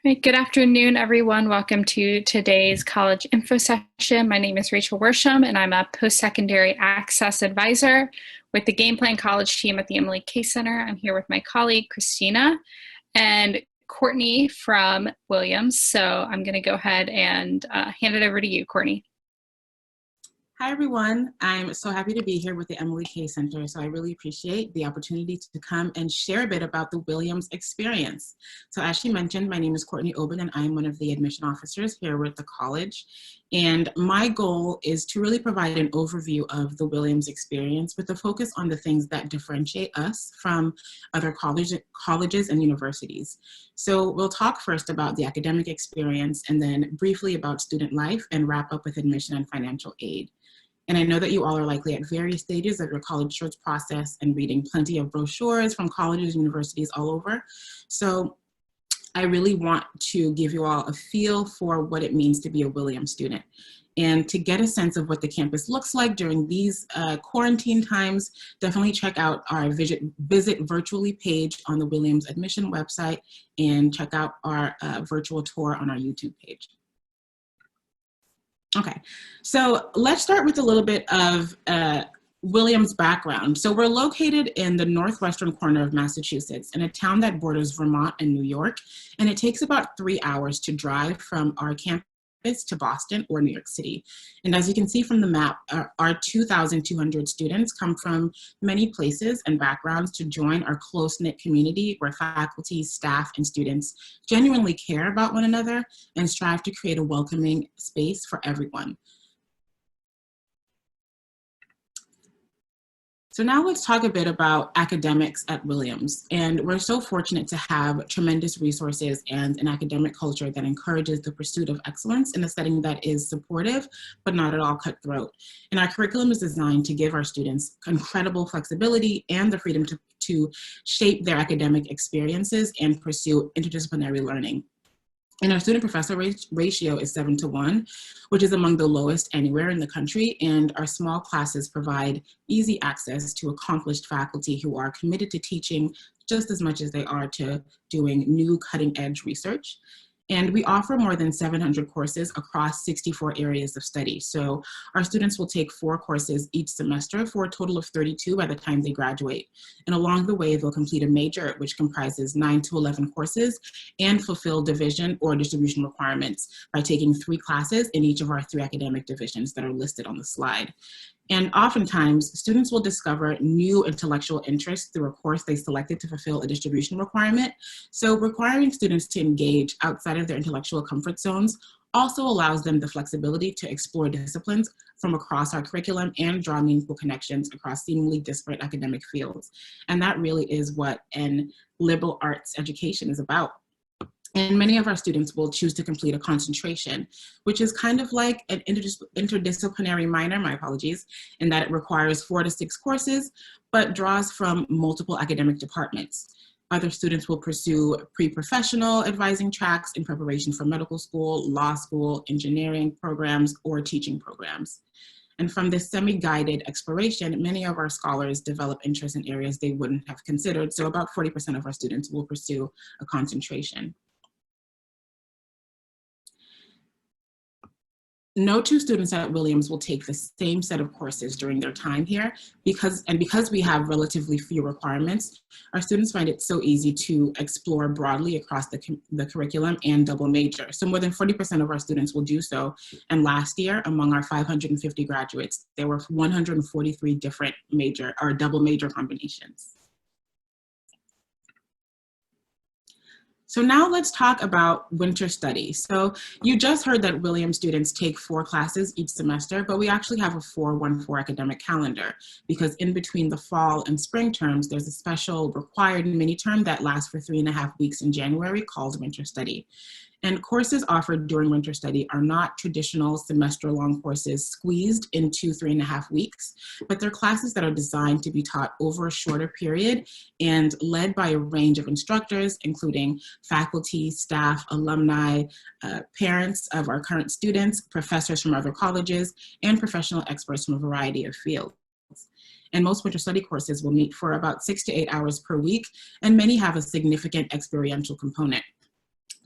Right, good afternoon, everyone. Welcome to today's college info session. My name is Rachel Worsham, and I'm a post-secondary access advisor with the Game Plan College team at the Emily Case Center. I'm here with my colleague, Christina, and Courtney from Williams. So I'm going to go ahead and hand it over to you, Courtney. Hi, everyone. I'm so happy to be here with the Emily Case Center. So I really appreciate the opportunity to come and share a bit about the Williams experience. So as she mentioned, my name is Courtney Oben, and I'm one of the admission officers here with the college. And my goal is to really provide an overview of the Williams experience with a focus on the things that differentiate us from other colleges and universities. So we'll talk first about the academic experience and then briefly about student life and wrap up with admission and financial aid. And I know that you all are likely at various stages of your college search process and reading plenty of brochures from colleges and universities all over. So I really want to give you all a feel for what it means to be a Williams student. And to get a sense of what the campus looks like during these quarantine times, definitely check out our visit virtually page on the Williams admission website and check out our virtual tour on our YouTube page. Okay, so let's start with a little bit of Williams' background. So we're located in the northwestern corner of Massachusetts in a town that borders Vermont and New York, and it takes about 3 hours to drive from our campus to Boston or New York City. And as you can see from the map, our 2,200 students come from many places and backgrounds to join our close-knit community where faculty, staff, and students genuinely care about one another and strive to create a welcoming space for everyone. So now let's talk a bit about academics at Williams. And we're so fortunate to have tremendous resources and an academic culture that encourages the pursuit of excellence in a setting that is supportive, but not at all cutthroat. And our curriculum is designed to give our students incredible flexibility and the freedom to shape their academic experiences and pursue interdisciplinary learning. And our student-professor ratio is 7-to-1, which is among the lowest anywhere in the country. And our small classes provide easy access to accomplished faculty who are committed to teaching just as much as they are to doing new cutting-edge research. And we offer more than 700 courses across 64 areas of study. So our students will take 4 courses each semester for a total of 32 by the time they graduate. And along the way, they'll complete a major, which comprises 9 to 11 courses, and fulfill division or distribution requirements by taking 3 classes in each of our 3 academic divisions that are listed on the slide. And oftentimes, students will discover new intellectual interests through a course they selected to fulfill a distribution requirement. So requiring students to engage outside of their intellectual comfort zones also allows them the flexibility to explore disciplines from across our curriculum and draw meaningful connections across seemingly disparate academic fields. And that really is what an liberal arts education is about. And many of our students will choose to complete a concentration, which is kind of like an interdisciplinary minor, my apologies, in that it requires 4 to 6 courses, but draws from multiple academic departments. Other students will pursue pre-professional advising tracks in preparation for medical school, law school, engineering programs, or teaching programs. And from this semi-guided exploration, many of our scholars develop interest in areas they wouldn't have considered. So about 40% of our students will pursue a concentration. No 2 students at Williams will take the same set of courses during their time here because we have relatively few requirements, our students find it so easy to explore broadly across the curriculum and double major. So more than 40% of our students will do so. And last year, among our 550 graduates, there were 143 different major or double major combinations. So now let's talk about winter study. So you just heard that Williams students take 4 classes each semester, but we actually have a 4-1-4 academic calendar because in between the fall and spring terms, there's a special required mini term that lasts for 3.5 weeks in January called winter study. And courses offered during winter study are not traditional semester-long courses squeezed into 3.5 weeks, but they're classes that are designed to be taught over a shorter period and led by a range of instructors, including faculty, staff, alumni, parents of our current students, professors from other colleges, and professional experts from a variety of fields. And most winter study courses will meet for about 6 to 8 hours per week, and many have a significant experiential component.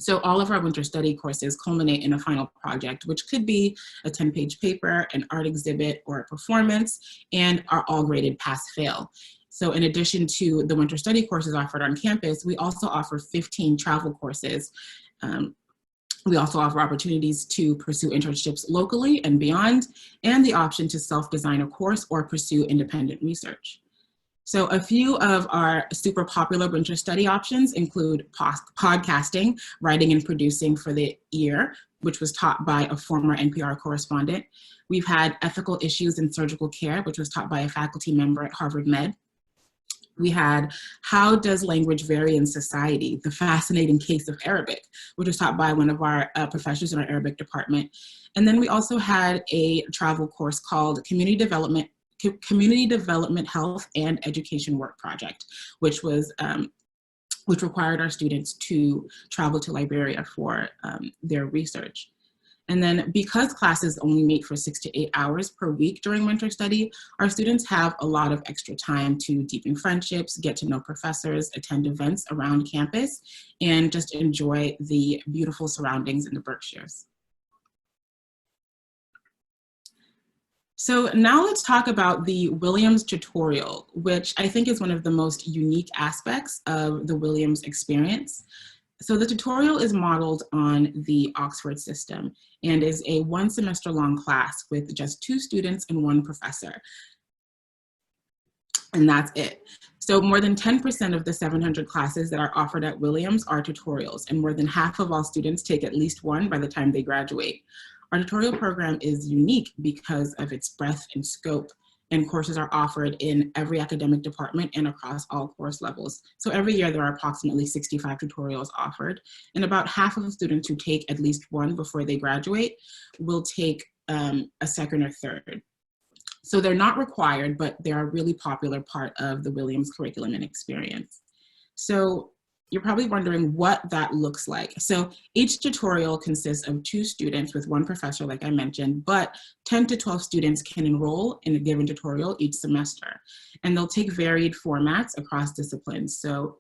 So all of our winter study courses culminate in a final project, which could be a 10-page paper, an art exhibit, or a performance, and are all graded pass-fail. So in addition to the winter study courses offered on campus, we also offer 15 travel courses. We also offer opportunities to pursue internships locally and beyond, and the option to self-design a course or pursue independent research. So a few of our super popular winter study options include podcasting, writing and producing for the year, which was taught by a former NPR correspondent. We've had ethical issues in surgical care, which was taught by a faculty member at Harvard Med. We had How Does Language Vary in Society? The Fascinating Case of Arabic, which was taught by one of our professors in our Arabic department. And then we also had a travel course called Community Development, Health and Education Work Project, which required our students to travel to Liberia for their research. And then because classes only meet for 6 to 8 hours per week during winter study, our students have a lot of extra time to deepen friendships, get to know professors, attend events around campus, and just enjoy the beautiful surroundings in the Berkshires. So now let's talk about the Williams tutorial, which I think is one of the most unique aspects of the Williams experience. So the tutorial is modeled on the Oxford system and is a 1 semester long class with just 2 students and 1 professor. And that's it. So more than 10% of the 700 classes that are offered at Williams are tutorials, and more than half of all students take at least one by the time they graduate. Our tutorial program is unique because of its breadth and scope, and courses are offered in every academic department and across all course levels. So every year there are approximately 65 tutorials offered, and about half of the students who take at least one before they graduate will take a second or third. So they're not required, but they're a really popular part of the Williams curriculum and experience. So you're probably wondering what that looks like. So each tutorial consists of 2 students with 1 professor, like I mentioned, but 10 to 12 students can enroll in a given tutorial each semester. And they'll take varied formats across disciplines. So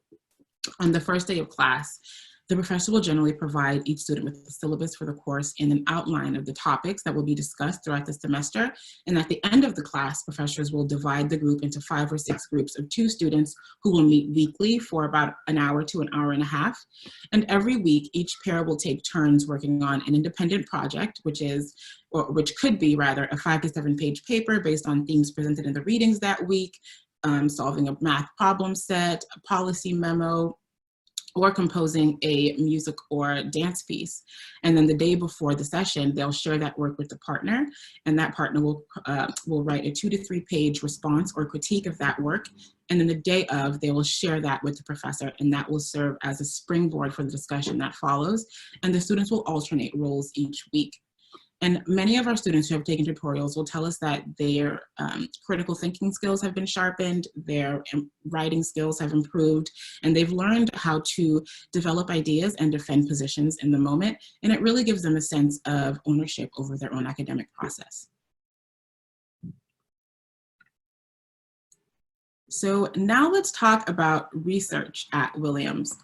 on the first day of class, the professor will generally provide each student with the syllabus for the course and an outline of the topics that will be discussed throughout the semester. And at the end of the class, professors will divide the group into 5 or 6 groups of 2 students who will meet weekly for about an hour to an hour and a half. And every week, each pair will take turns working on an independent project, which could be rather a 5 to 7 page paper based on themes presented in the readings that week, solving a math problem set, a policy memo, or composing a music or dance piece. And then the day before the session, they'll share that work with the partner, and that partner will write a 2 to 3 page response or critique of that work. And then the day of, they will share that with the professor, and that will serve as a springboard for the discussion that follows. And the students will alternate roles each week. And many of our students who have taken tutorials will tell us that their critical thinking skills have been sharpened, their writing skills have improved, and they've learned how to develop ideas and defend positions in the moment. And it really gives them a sense of ownership over their own academic process. So now let's talk about research at Williams.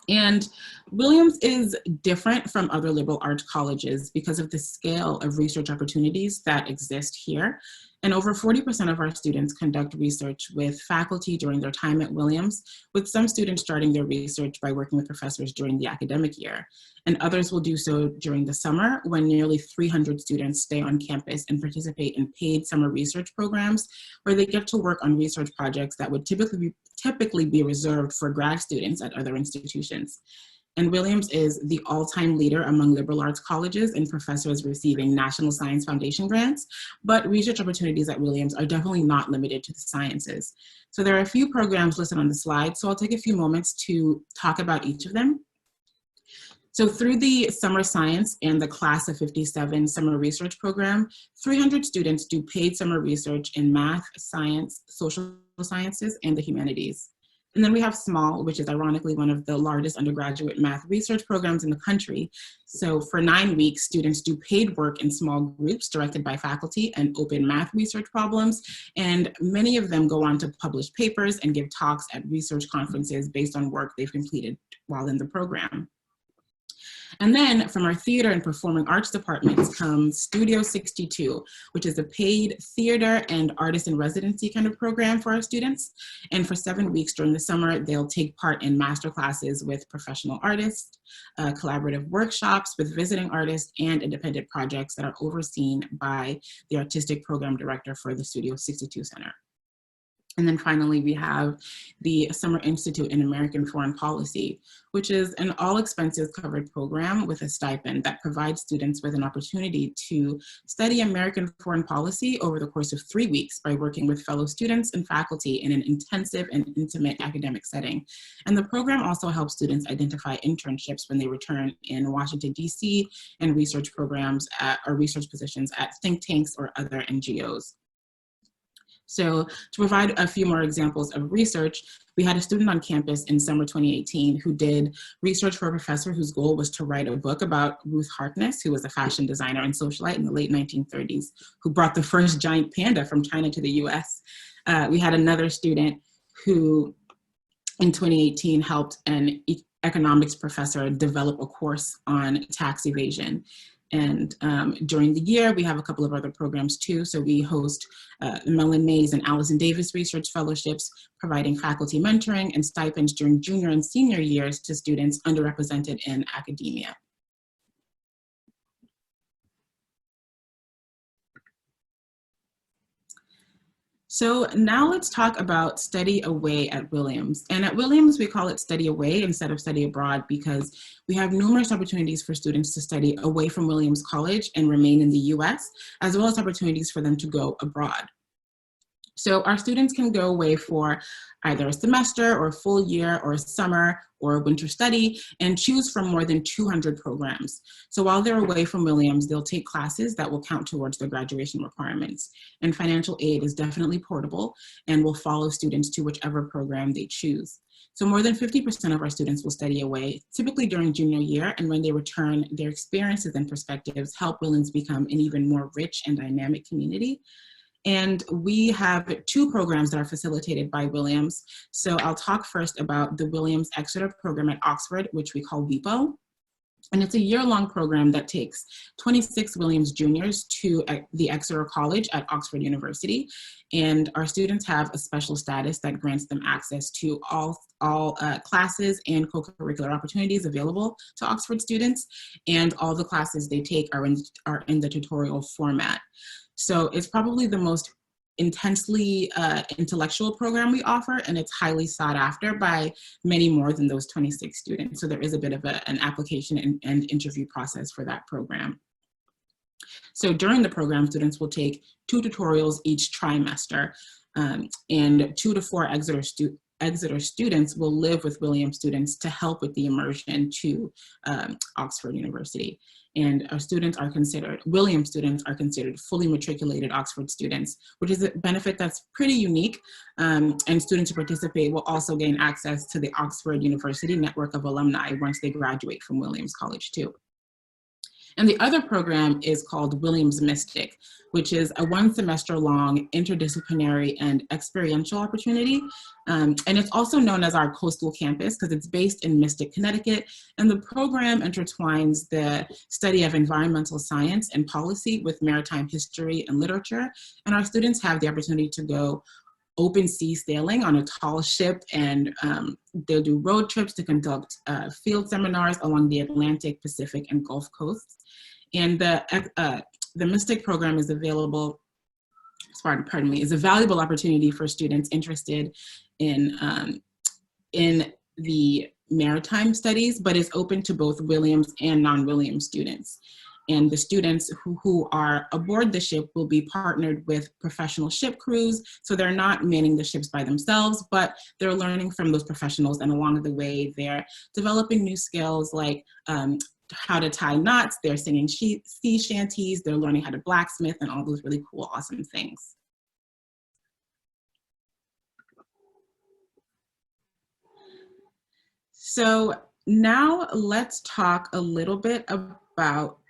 And Williams is different from other liberal arts colleges because of the scale of research opportunities that exist here. And over 40% of our students conduct research with faculty during their time at Williams, with some students starting their research by working with professors during the academic year. And others will do so during the summer, when nearly 300 students stay on campus and participate in paid summer research programs, where they get to work on research projects that would typically be reserved for grad students at other institutions. And Williams is the all-time leader among liberal arts colleges and professors receiving National Science Foundation grants, but research opportunities at Williams are definitely not limited to the sciences. So there are a few programs listed on the slide, so I'll take a few moments to talk about each of them. So through the Summer Science and the Class of 57 Summer Research Program, 300 students do paid summer research in math, science, social sciences, and the humanities. And then we have SMALL, which is ironically one of the largest undergraduate math research programs in the country. So for 9 weeks, students do paid work in small groups directed by faculty and open math research problems. And many of them go on to publish papers and give talks at research conferences based on work they've completed while in the program. And then from our theater and performing arts departments comes Studio 62, which is a paid theater and artist in residency kind of program for our students. And for 7 weeks during the summer, they'll take part in master classes with professional artists, collaborative workshops with visiting artists, and independent projects that are overseen by the artistic program director for the Studio 62 Center. And then finally, we have the Summer Institute in American Foreign Policy, which is an all expenses covered program with a stipend that provides students with an opportunity to study American foreign policy over the course of 3 weeks by working with fellow students and faculty in an intensive and intimate academic setting. And the program also helps students identify internships when they return in Washington, DC, and research programs or research positions at think tanks or other NGOs. So to provide a few more examples of research, we had a student on campus in summer 2018 who did research for a professor whose goal was to write a book about Ruth Harkness, who was a fashion designer and socialite in the late 1930s, who brought the first giant panda from China to the US. We had another student who in 2018 helped an economics professor develop a course on tax evasion. And during the year, we have a couple of other programs too. So we host the Mellon Mays and Allison Davis Research Fellowships, providing faculty mentoring and stipends during junior and senior years to students underrepresented in academia. So now let's talk about study away at Williams. And at Williams, we call it study away instead of study abroad because we have numerous opportunities for students to study away from Williams College and remain in the US, as well as opportunities for them to go abroad. So our students can go away for either a semester or a full year or a summer or a winter study and choose from more than 200 programs. So while they're away from Williams, they'll take classes that will count towards their graduation requirements. And financial aid is definitely portable and will follow students to whichever program they choose. So more than 50% of our students will study away, typically during junior year, and when they return, their experiences and perspectives help Williams become an even more rich and dynamic community. And we have 2 programs that are facilitated by Williams. So I'll talk first about the Williams Exeter program at Oxford, which we call WIPO. And it's a year-long program that takes 26 Williams juniors to the Exeter College at Oxford University. And our students have a special status that grants them access to all classes and co-curricular opportunities available to Oxford students. And all the classes they take are in the tutorial format. So it's probably the most intensely intellectual program we offer, and it's highly sought after by many more than those 26 students. So there is a bit of an application and interview process for that program. So during the program, students will take 2 tutorials each trimester, and 2 to 4 Exeter students will live with Williams students to help with the immersion to Oxford University. And our students are considered, Williams students are considered fully matriculated Oxford students, which is a benefit that's pretty unique. And students who participate will also gain access to the Oxford University network of alumni once they graduate from Williams College too. And the other program is called Williams Mystic, which is a 1 semester long interdisciplinary and experiential opportunity. And it's also known as our coastal campus because it's based in Mystic, Connecticut. And the program intertwines the study of environmental science and policy with maritime history and literature. And our students have the opportunity to go open sea sailing on a tall ship, and they'll do road trips to conduct field seminars along the Atlantic, Pacific, and Gulf coasts. And the Mystic program is available, is a valuable opportunity for students interested in the maritime studies, but is open to both Williams and non-Williams students. And the students who are aboard the ship will be partnered with professional ship crews. So they're not manning the ships by themselves, but they're learning from those professionals. And along the way, they're developing new skills like how to tie knots, they're singing sea shanties, they're learning how to blacksmith and all those really cool, awesome things. So now let's talk a little bit about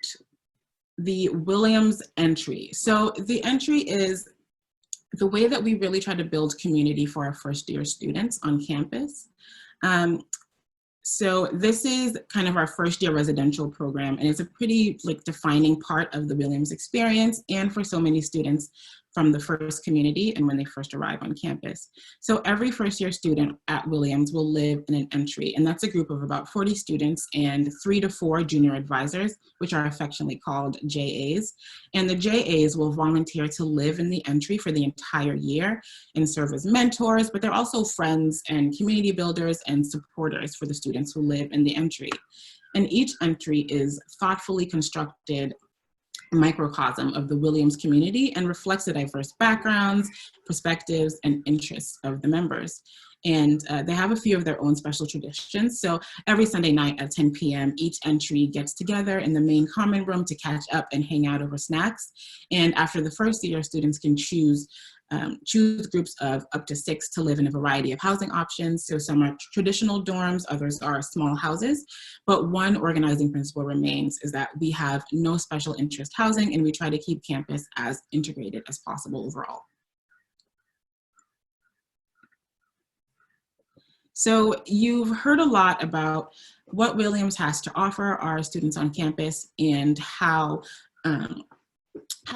the Williams entry. So the entry is the way that we really try to build community for our first year students on campus. So this is kind of our first year residential program, and it's a pretty defining part of the Williams experience and for so many students from the first community and when they first arrive on campus. So every first year student at Williams will live in an entry, and that's a group of about 40 students and 3 to 4 junior advisors, which are affectionately called JAs. And the JAs will volunteer to live in the entry for the entire year and serve as mentors, but they're also friends and community builders and supporters for the students who live in the entry. And each entry is thoughtfully constructed microcosm of the Williams community and reflects the diverse backgrounds, perspectives, and interests of the members. And they have a few of their own special traditions. So every Sunday night at 10 p.m., each entry gets together in the main common room to catch up and hang out over snacks. And after the first year, students can choose groups of up to 6 to live in a variety of housing options. So some are traditional dorms, others are small houses, but one organizing principle remains is that we have no special interest housing and we try to keep campus as integrated as possible overall. So you've heard a lot about what Williams has to offer our students on campus and how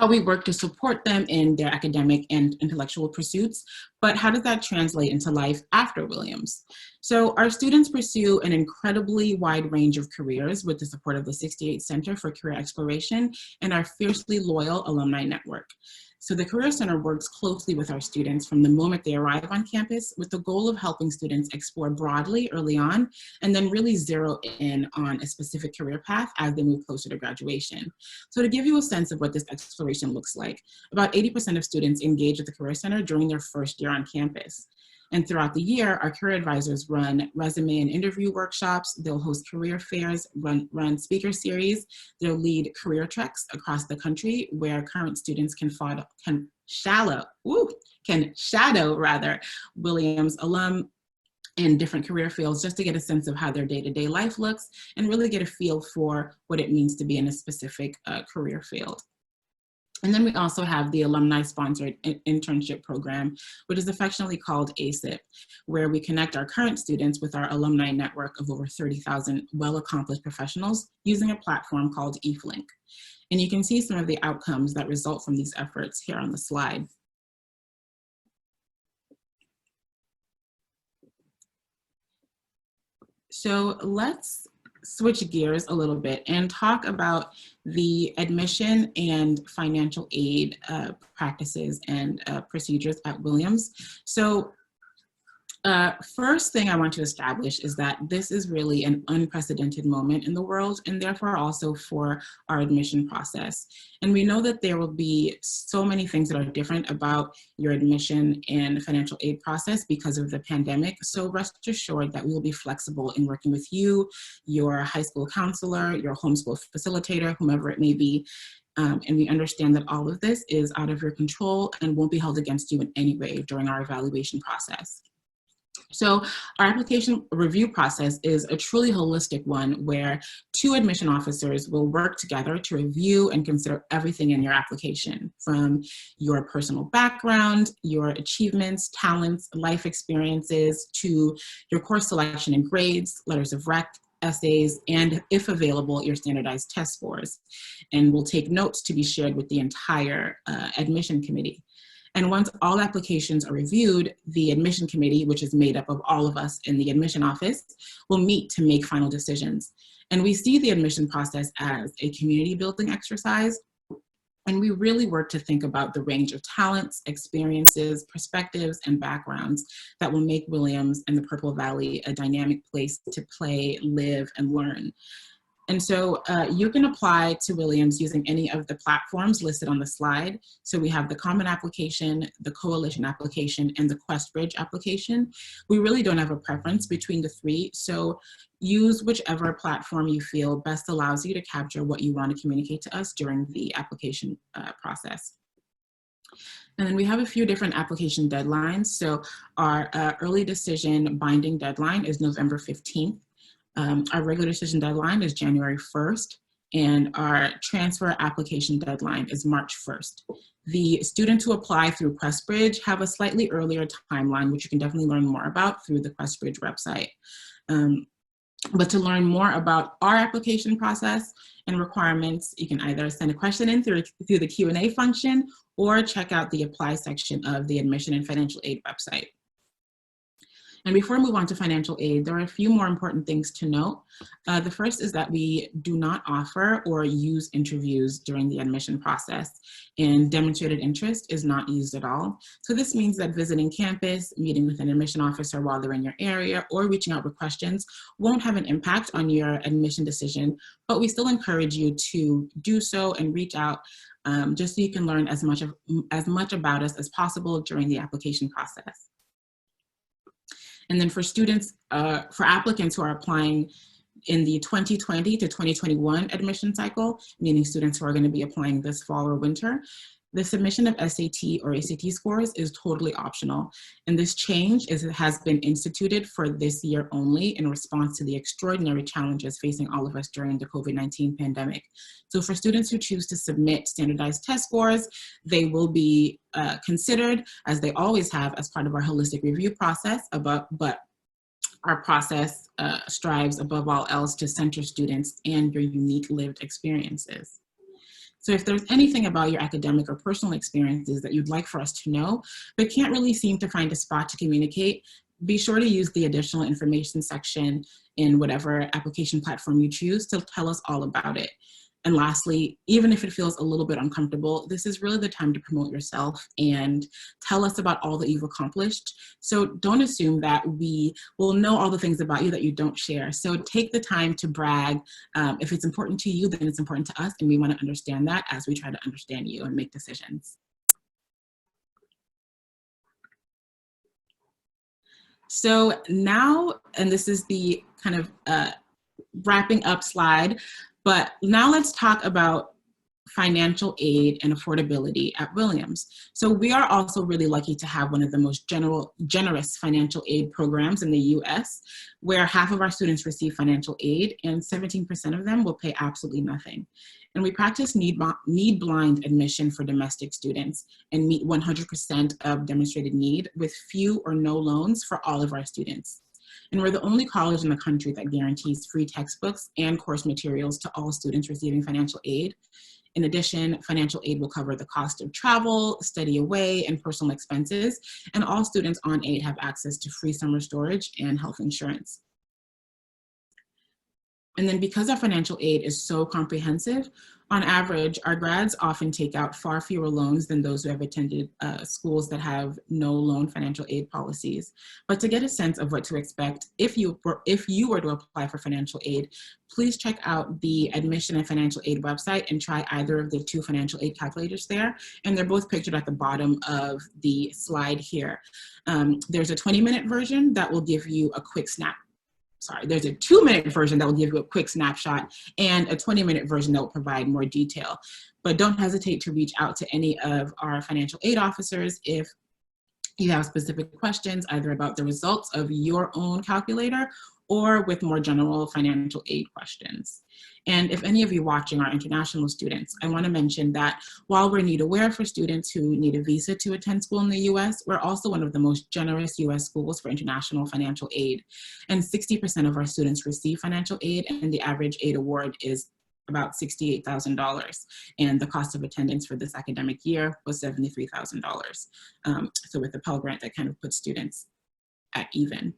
we work to support them in their academic and intellectual pursuits, but how does that translate into life after Williams? So our students pursue an incredibly wide range of careers with the support of the 68 Center for Career Exploration and our fiercely loyal alumni network. So the Career Center works closely with our students from the moment they arrive on campus with the goal of helping students explore broadly early on and then really zero in on a specific career path as they move closer to graduation. So to give you a sense of what this exploration looks like, about 80% of students engage at the Career Center during their first year on campus. And throughout the year, our career advisors run resume and interview workshops, they'll host career fairs, run speaker series, they'll lead career treks across the country where current students can shadow Williams alum in different career fields just to get a sense of how their day-to-day life looks and really get a feel for what it means to be in a specific career field. And then we also have the alumni-sponsored internship program, which is affectionately called ASIP, where we connect our current students with our alumni network of over 30,000 well-accomplished professionals using a platform called eFlink. And you can see some of the outcomes that result from these efforts here on the slide. So let's switch gears a little bit and talk about the admission and financial aid practices and procedures at Williams. So first thing I want to establish is that this is really an unprecedented moment in the world and therefore also for our admission process. And we know that there will be so many things that are different about your admission and financial aid process because of the pandemic. So rest assured that we will be flexible in working with you, your high school counselor, your homeschool facilitator, whomever it may be. And we understand that all of this is out of your control and won't be held against you in any way during our evaluation process. So our application review process is a truly holistic one where 2 admission officers will work together to review and consider everything in your application, from your personal background, your achievements, talents, life experiences, to your course selection and grades, letters of rec, essays, and if available, your standardized test scores. And we'll take notes to be shared with the entire admission committee. And once all applications are reviewed, the admission committee, which is made up of all of us in the admission office, will meet to make final decisions. And we see the admission process as a community building exercise. And we really work to think about the range of talents, experiences, perspectives, and backgrounds that will make Williams and the Purple Valley a dynamic place to play, live, and learn. And so you can apply to Williams using any of the platforms listed on the slide. So we have the Common Application, the Coalition Application, and the QuestBridge application. We really don't have a preference between the 3. So use whichever platform you feel best allows you to capture what you want to communicate to us during the application process. And then we have a few different application deadlines. So our early decision binding deadline is November 15th. Our regular decision deadline is January 1st, and our transfer application deadline is March 1st. The students who apply through QuestBridge have a slightly earlier timeline, which you can definitely learn more about through the QuestBridge website. But to learn more about our application process and requirements, you can either send a question in through the Q&A function or check out the apply section of the admission and financial aid website. And before we move on to financial aid, there are a few more important things to note. The first is that we do not offer or use interviews during the admission process, and demonstrated interest is not used at all. So this means that visiting campus, meeting with an admission officer while they're in your area, or reaching out with questions won't have an impact on your admission decision, but we still encourage you to do so and reach out just so you can learn as much about us as possible during the application process. And then for students, for applicants who are applying in the 2020 to 2021 admission cycle, meaning students who are going to be applying this fall or winter, the submission of SAT or ACT scores is totally optional. And this change has been instituted for this year only in response to the extraordinary challenges facing all of us during the COVID-19 pandemic. So for students who choose to submit standardized test scores, they will be considered, as they always have, as part of our holistic review process, but our process strives above all else to center students and your unique lived experiences. So if there's anything about your academic or personal experiences that you'd like for us to know, but can't really seem to find a spot to communicate, be sure to use the additional information section in whatever application platform you choose to tell us all about it. And lastly, even if it feels a little bit uncomfortable, this is really the time to promote yourself and tell us about all that you've accomplished. So don't assume that we will know all the things about you that you don't share. So take the time to brag. If it's important to you, then it's important to us, and we want to understand that as we try to understand you and make decisions. So now, and this is the kind of wrapping up slide, but now let's talk about financial aid and affordability at Williams. So we are also really lucky to have one of the most generous financial aid programs in the US, where half of our students receive financial aid and 17% of them will pay absolutely nothing. And we practice need-blind admission for domestic students and meet 100% of demonstrated need with few or no loans for all of our students. And we're the only college in the country that guarantees free textbooks and course materials to all students receiving financial aid. In addition, financial aid will cover the cost of travel, study away, and personal expenses, and all students on aid have access to free summer storage and health insurance. And then because our financial aid is so comprehensive, on average, our grads often take out far fewer loans than those who have attended schools that have no loan financial aid policies. But to get a sense of what to expect if you were to apply for financial aid, please check out the admission and financial aid website and try either of the two financial aid calculators there. And they're both pictured at the bottom of the slide here. There's a 20-minute version that will give you a quick there's a 2-minute version that will give you a quick snapshot and a 20-minute version that will provide more detail. But don't hesitate to reach out to any of our financial aid officers if you have specific questions, either about the results of your own calculator or with more general financial aid questions. And if any of you watching are international students, I want to mention that while we're need aware for students who need a visa to attend school in the US, we're also one of the most generous US schools for international financial aid. And 60% of our students receive financial aid, and the average aid award is about $68,000. And the cost of attendance for this academic year was $73,000. So with the Pell Grant, that kind of puts students at even.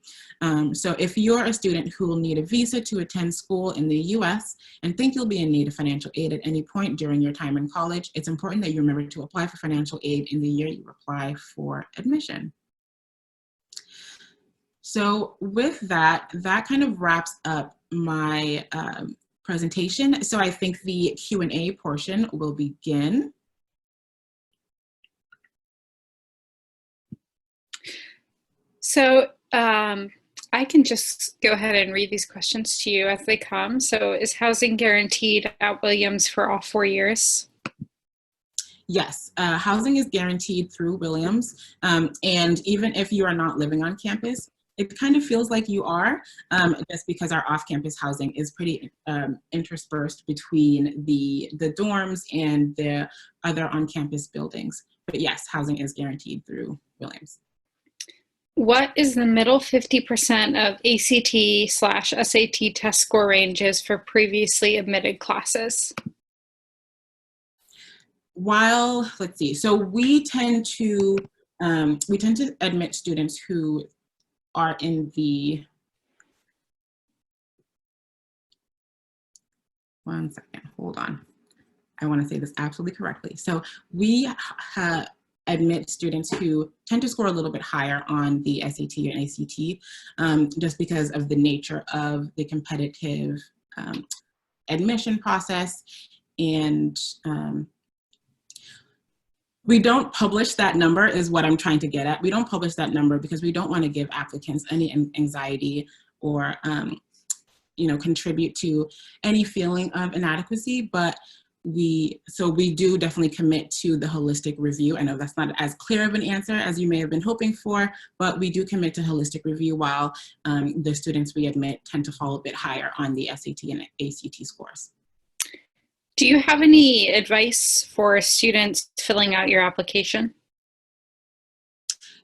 So if you're a student who will need a visa to attend school in the US and think you'll be in need of financial aid at any point during your time in college, it's important that you remember to apply for financial aid in the year you apply for admission. So with that kind of wraps up my presentation. So I think the Q&A portion will begin. So I can just go ahead and read these questions to you as they come. So is housing guaranteed at Williams for all 4 years? Yes, housing is guaranteed through Williams. And even if you are not living on campus, it kind of feels like you are, just because our off-campus housing is pretty interspersed between the dorms and the other on-campus buildings. But yes, housing is guaranteed through Williams. What is the middle 50% of ACT/SAT test score ranges for previously admitted classes? While, let's see, so we tend to admit students who are in the, one second, hold on. I want to say this absolutely correctly. So we admit students who tend to score a little bit higher on the SAT and ACT, just because of the nature of the competitive admission process. And we don't publish that number is what I'm trying to get at. We don't publish that number because we don't want to give applicants any anxiety or contribute to any feeling of inadequacy, but we do definitely commit to the holistic review. I know that's not as clear of an answer as you may have been hoping for, but we do commit to holistic review while the students we admit tend to fall a bit higher on the SAT and ACT scores. Do you have any advice for students filling out your application?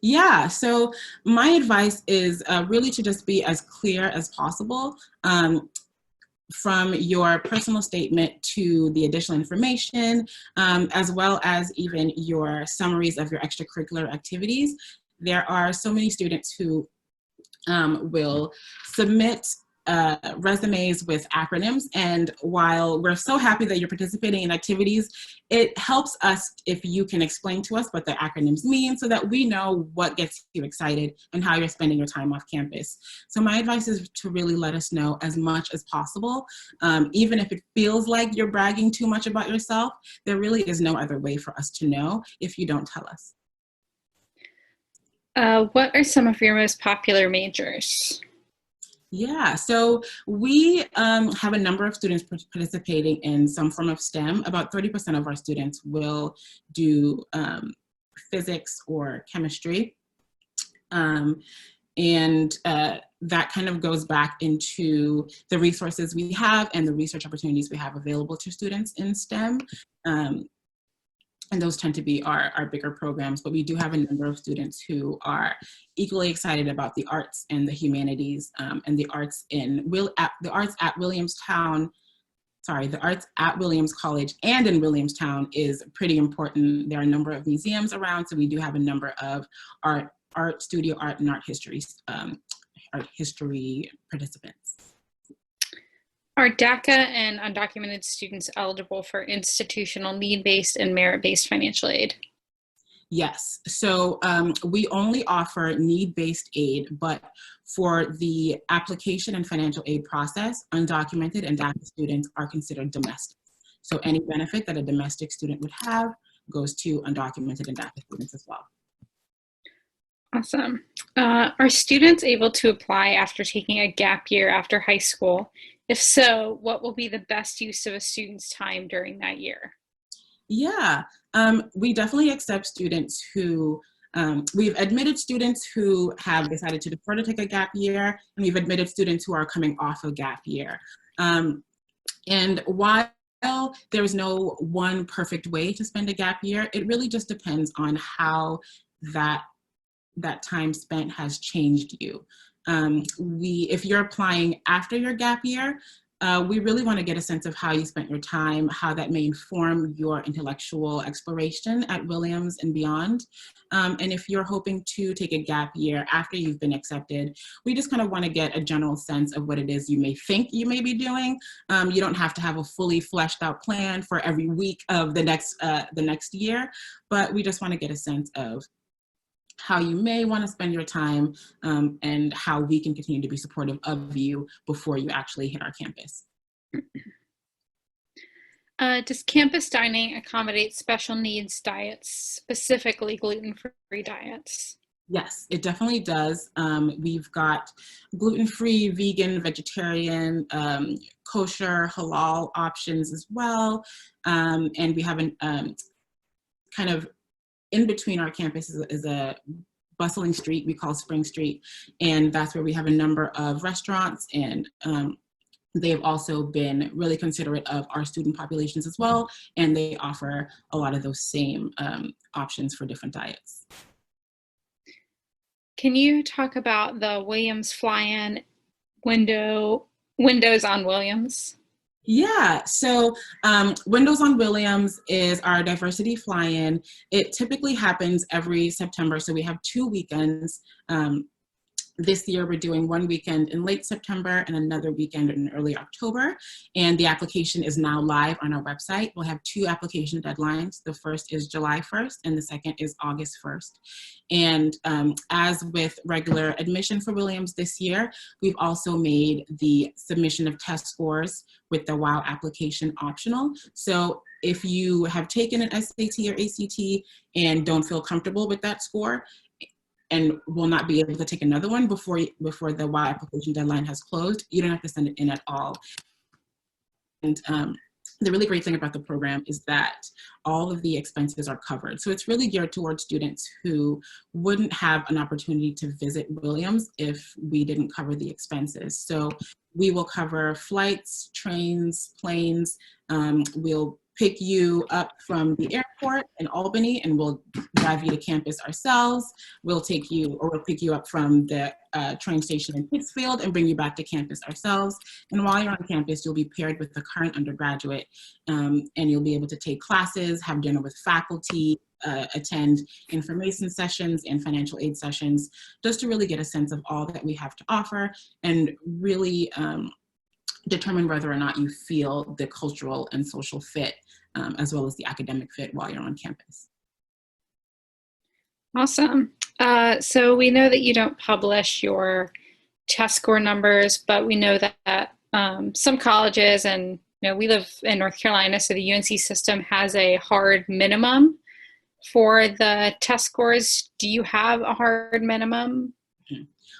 Yeah, so my advice is really to just be as clear as possible. From your personal statement to the additional information, as well as even your summaries of your extracurricular activities. There are so many students who will submit resumes with acronyms, and while we're so happy that you're participating in activities, it helps us if you can explain to us what the acronyms mean so that we know what gets you excited and how you're spending your time off campus. So my advice is to really let us know as much as possible. Even if it feels like you're bragging too much about yourself, there really is no other way for us to know if you don't tell us. What are some of your most popular majors? Yeah, so we have a number of students participating in some form of STEM. About 30% of our students will do physics or chemistry. That kind of goes back into the resources we have and the research opportunities we have available to students in STEM. And those tend to be our bigger programs, but we do have a number of students who are equally excited about the arts and the humanities and the arts at Williamstown. Sorry, the arts at Williams College and in Williamstown is pretty important. There are a number of museums around, so we do have a number of art, studio art, and art history participants. Are DACA and undocumented students eligible for institutional need-based and merit-based financial aid? Yes, so we only offer need-based aid, but for the application and financial aid process, undocumented and DACA students are considered domestic. So any benefit that a domestic student would have goes to undocumented and DACA students as well. Awesome. Are students able to apply after taking a gap year after high school? If so, what will be the best use of a student's time during that year? Yeah, we definitely accept students who, we've admitted students who have decided to defer to take a gap year, and we've admitted students who are coming off a gap year. And while there's no one perfect way to spend a gap year, it really just depends on how that time spent has changed you. If you're applying after your gap year, we really want to get a sense of how you spent your time, how that may inform your intellectual exploration at Williams and beyond. And if you're hoping to take a gap year after you've been accepted, we just kind of want to get a general sense of what it is you may think you may be doing. You don't have to have a fully fleshed out plan for every week of the next year, but we just want to get a sense of how you may want to spend your time and how we can continue to be supportive of you before you actually hit our campus. Does campus dining accommodate special needs diets, specifically gluten-free diets? Yes, it definitely does. We've got gluten-free, vegan, vegetarian, kosher, halal options as well. And we have kind of in between our campus is a bustling street we call Spring Street, and that's where we have a number of restaurants, and they've also been really considerate of our student populations as well, and they offer a lot of those same options for different diets. Can you talk about the Williams fly-in windows on Williams? Yeah, so Windows on Williams is our diversity fly-in. It typically happens every September, so we have 2 weekends. This year, we're doing one weekend in late September and another weekend in early October. And the application is now live on our website. We'll have 2 application deadlines. The first is July 1st and the second is August 1st. And as with regular admission for Williams this year, we've also made the submission of test scores with the WOW application optional. So if you have taken an SAT or ACT and don't feel comfortable with that score, and will not be able to take another one before the WOW application deadline has closed, you don't have to send it in at all. And the really great thing about the program is that all of the expenses are covered. So it's really geared towards students who wouldn't have an opportunity to visit Williams if we didn't cover the expenses. So we will cover flights, trains, planes. We'll pick you up from the airport in Albany and we'll drive you to campus ourselves. We'll pick you up from the train station in Pittsfield and bring you back to campus ourselves. And while you're on campus, you'll be paired with the current undergraduate and you'll be able to take classes, have dinner with faculty, attend information sessions and financial aid sessions, just to really get a sense of all that we have to offer and really determine whether or not you feel the cultural and social fit as well as the academic fit while you're on campus. Awesome. So we know that you don't publish your test score numbers, but we know that some colleges, and we live in North Carolina, so the UNC system has a hard minimum for the test scores. Do you have a hard minimum?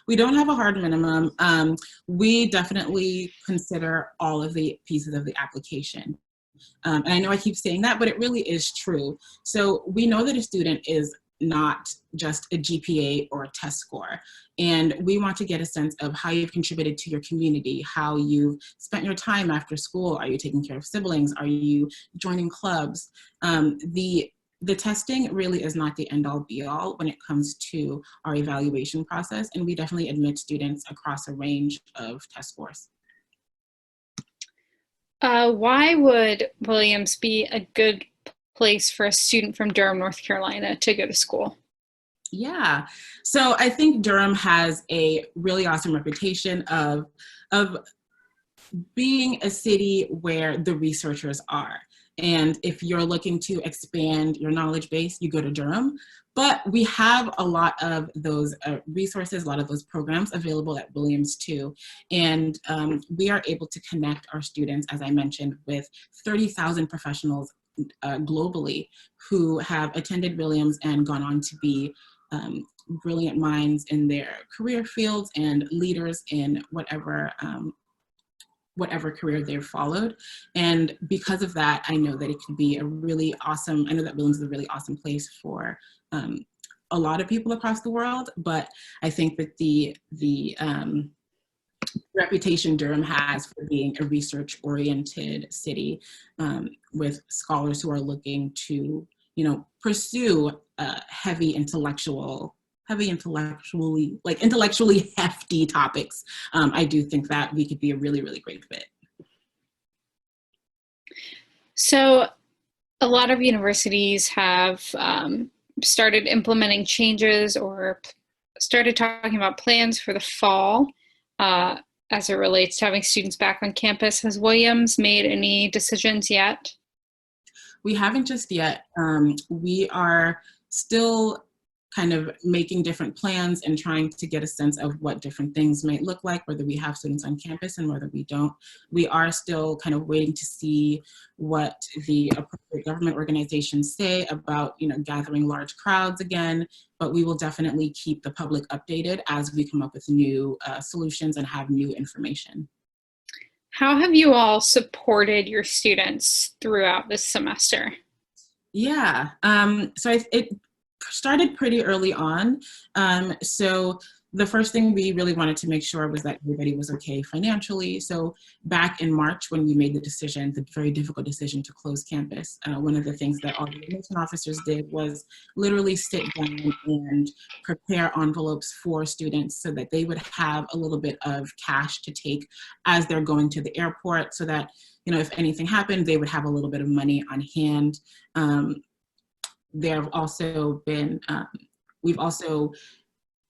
We don't have a hard minimum. We definitely consider all of the pieces of the application. And I know I keep saying that, but it really is true. So we know that a student is not just a GPA or a test score. And we want to get a sense of how you've contributed to your community, how you've spent your time after school. Are you taking care of siblings? Are you joining clubs? The testing really is not the end all be all when it comes to our evaluation process. And we definitely admit students across a range of test scores. Why would Williams be a good place for a student from Durham, North Carolina to go to school? Yeah, so I think Durham has a really awesome reputation of being a city where the researchers are. And if you're looking to expand your knowledge base, you go to Durham. But we have a lot of those resources, a lot of those programs available at Williams too. And we are able to connect our students, as I mentioned, with 30,000 professionals globally who have attended Williams and gone on to be brilliant minds in their career fields and leaders in whatever career they've followed. And because of that, I know that it can be a really awesome, I know that Williams is a really awesome place for a lot of people across the world, but I think that the reputation Durham has for being a research-oriented city with scholars who are looking to, pursue intellectually hefty topics. I do think that we could be a really, really great fit. So a lot of universities have started implementing changes or started talking about plans for the fall as it relates to having students back on campus. Has Williams made any decisions yet? We haven't just yet. We are still kind of making different plans and trying to get a sense of what different things might look like, whether we have students on campus and whether we don't. We are still kind of waiting to see what the appropriate government organizations say about, gathering large crowds again, but we will definitely keep the public updated as we come up with new solutions and have new information. How have you all supported your students throughout this semester? Yeah, so it started pretty early on. So the first thing we really wanted to make sure was that everybody was okay financially. So back in March, when we made the decision, the very difficult decision to close campus, one of the things that all the admission officers did was literally sit down and prepare envelopes for students so that they would have a little bit of cash to take as they're going to the airport, so that, you know, if anything happened, they would have a little bit of money on hand. There have also been, we've also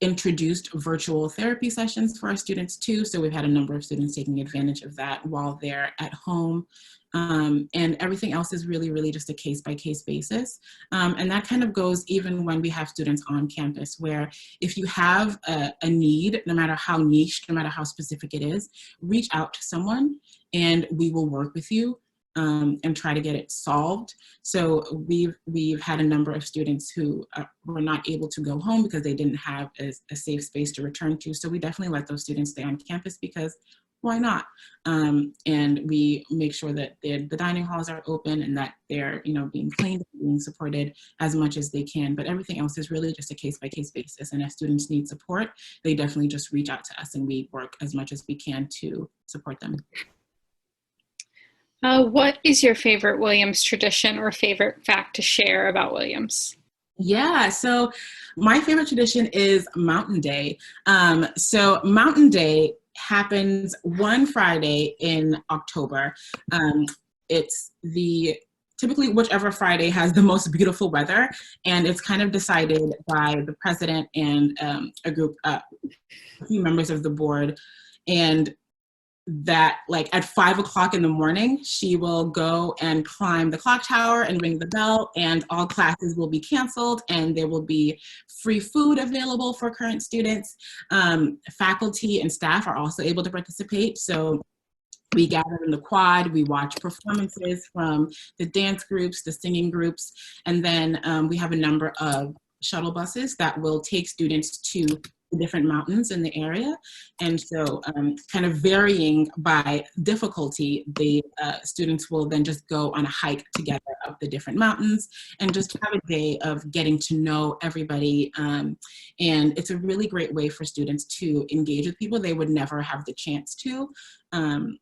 introduced virtual therapy sessions for our students too. So we've had a number of students taking advantage of that while they're at home. And everything else is really, really just a case-by-case basis. And that kind of goes even when we have students on campus, where if you have a need, no matter how niche, no matter how specific it is, reach out to someone and we will work with you and try to get it solved. So we've had a number of students who were not able to go home because they didn't have a safe space to return to. So we definitely let those students stay on campus, because why not? And we make sure that the dining halls are open and that they're, you know, being cleaned, being supported as much as they can. But everything else is really just a case-by-case basis. And if students need support, they definitely just reach out to us and we work as much as we can to support them. What is your favorite Williams tradition or favorite fact to share about Williams? Yeah, so my favorite tradition is Mountain Day. So Mountain Day happens one Friday in October. It's typically whichever Friday has the most beautiful weather, and it's kind of decided by the president and a few members of the board. And that, like, at 5 o'clock in the morning, she will go and climb the clock tower and ring the bell, and all classes will be canceled, and there will be free food available for current students. Faculty and staff are also able to participate. So we gather in the quad, we watch performances from the dance groups, the singing groups, and then we have a number of shuttle buses that will take students to the different mountains in the area. And so kind of varying by difficulty, the students will then just go on a hike together up the different mountains and just have a day of getting to know everybody. And it's a really great way for students to engage with people they would never have the chance to. And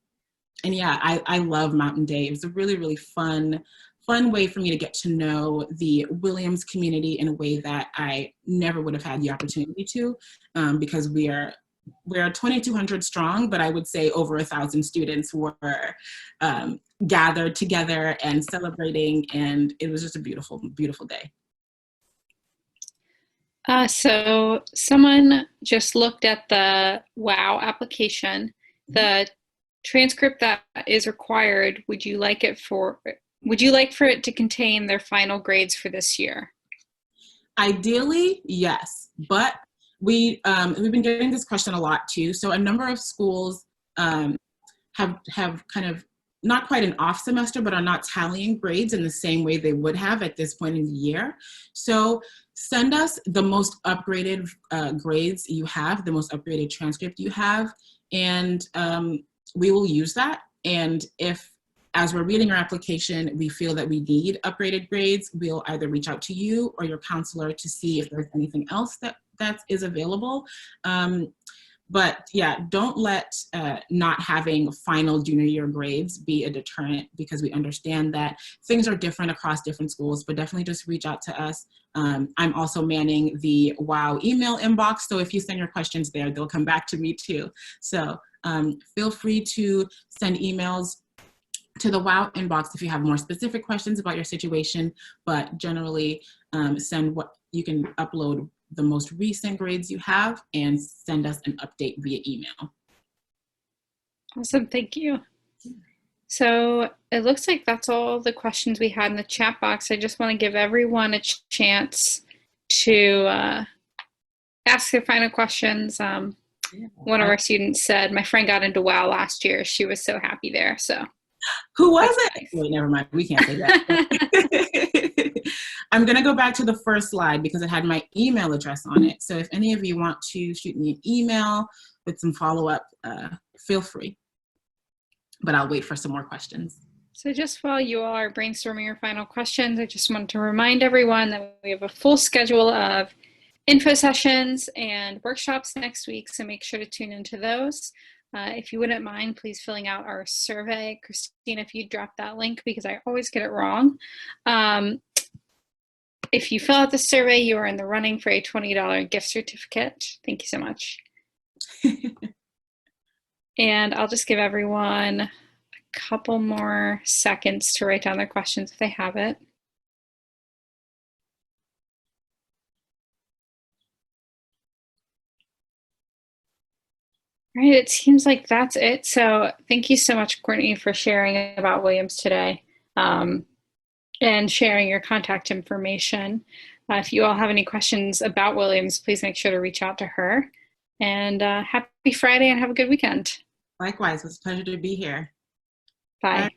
yeah, I love Mountain Day. It was a really, really fun way for me to get to know the Williams community in a way that I never would have had the opportunity to, because we're 2,200 strong, but I would say over 1,000 students were gathered together and celebrating, and it was just a beautiful, beautiful day. So someone just looked at the WOW application. The transcript that is required, would you like for it to contain their final grades for this year? Ideally, yes, but we've been getting this question a lot too. So a number of schools have kind of not quite an off semester, but are not tallying grades in the same way they would have at this point in the year. So send us the most upgraded grades you have, the most upgraded transcript you have, and we will use that. And if, as we're reading our application, we feel that we need upgraded grades, we'll either reach out to you or your counselor to see if there's anything else that is available. But yeah, don't let not having final junior year grades be a deterrent, because we understand that things are different across different schools, but definitely just reach out to us. I'm also manning the WOW email inbox, so if you send your questions there, they'll come back to me too. So feel free to send emails to the WOW inbox if you have more specific questions about your situation, but generally you can upload the most recent grades you have and send us an update via email. Awesome, thank you. So it looks like that's all the questions we had in the chat box. I just want to give everyone a chance to ask their final questions. One of our students said, my friend got into WOW last year. She was so happy there, so. Who was it? Nice. Wait, never mind. We can't say that. I'm going to go back to the first slide because it had my email address on it. So if any of you want to shoot me an email with some follow-up, feel free. But I'll wait for some more questions. So just while you all are brainstorming your final questions, I just want to remind everyone that we have a full schedule of info sessions and workshops next week, so make sure to tune into those. If you wouldn't mind, please filling out our survey. Christine, if you drop that link, because I always get it wrong. If you fill out the survey, you are in the running for a $20 gift certificate. Thank you so much. And I'll just give everyone a couple more seconds to write down their questions if they have it. All right, it seems like that's it. So thank you so much, Courtney, for sharing about Williams today and sharing your contact information. If you all have any questions about Williams, please make sure to reach out to her. And happy Friday and have a good weekend. Likewise, it was a pleasure to be here. Bye.